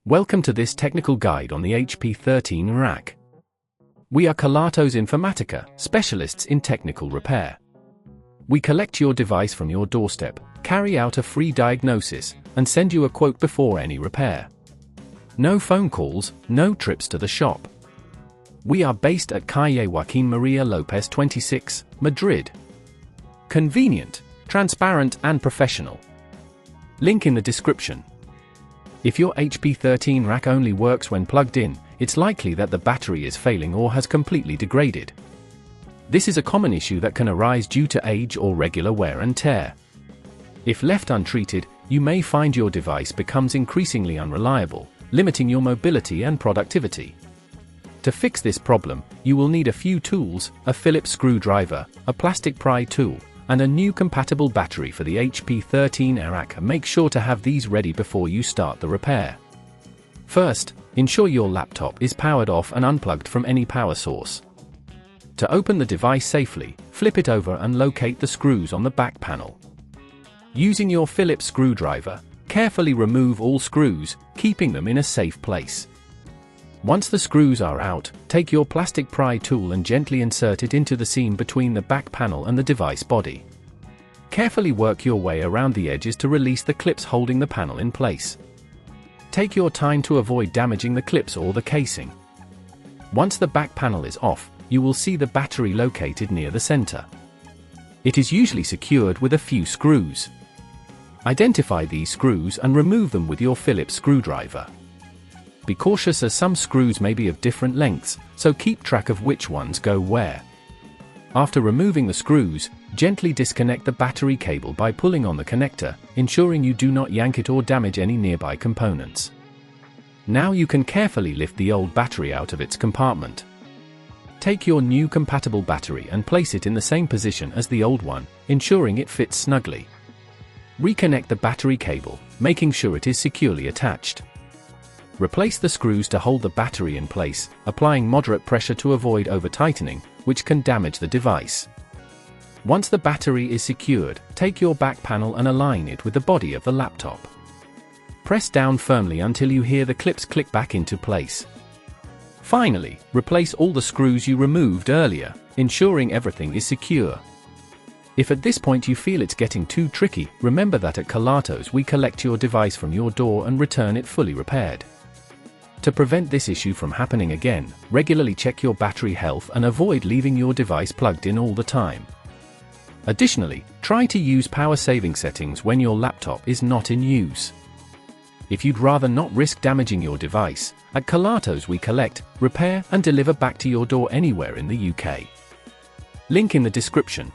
Welcome to this technical guide on the HP13 rack. We are Kelatos Informatica, specialists in technical repair. We collect your device from your doorstep, carry out a free diagnosis, and send you a quote before any repair. No phone calls, no trips to the shop. We are based at Calle Joaquín María López 26, Madrid. Convenient, transparent and professional. Link in the description. If your HP13 rack only works when plugged in, it's likely that the battery is failing or has completely degraded. This is a common issue that can arise due to age or regular wear and tear. If left untreated, you may find your device becomes increasingly unreliable, limiting your mobility and productivity. To fix this problem, you will need a few tools, a Phillips screwdriver, a plastic pry tool, and a new compatible battery for the HP13 rack. Make sure to have these ready before you start the repair. First, ensure your laptop is powered off and unplugged from any power source. To open the device safely, flip it over and locate the screws on the back panel. Using your Phillips screwdriver, carefully remove all screws, keeping them in a safe place. Once the screws are out, take your plastic pry tool and gently insert it into the seam between the back panel and the device body. Carefully work your way around the edges to release the clips holding the panel in place. Take your time to avoid damaging the clips or the casing. Once the back panel is off, you will see the battery located near the center. It is usually secured with a few screws. Identify these screws and remove them with your Phillips screwdriver. Be cautious as some screws may be of different lengths, so keep track of which ones go where. After removing the screws, gently disconnect the battery cable by pulling on the connector, ensuring you do not yank it or damage any nearby components. Now you can carefully lift the old battery out of its compartment. Take your new compatible battery and place it in the same position as the old one, ensuring it fits snugly. Reconnect the battery cable, making sure it is securely attached. Replace the screws to hold the battery in place, applying moderate pressure to avoid over-tightening, which can damage the device. Once the battery is secured, take your back panel and align it with the body of the laptop. Press down firmly until you hear the clips click back into place. Finally, replace all the screws you removed earlier, ensuring everything is secure. If at this point you feel it's getting too tricky, remember that at Kelatos we collect your device from your door and return it fully repaired. To prevent this issue from happening again, regularly check your battery health and avoid leaving your device plugged in all the time. Additionally, try to use power-saving settings when your laptop is not in use. If you'd rather not risk damaging your device, at Kelatos we collect, repair and deliver back to your door anywhere in the UK. Link in the description.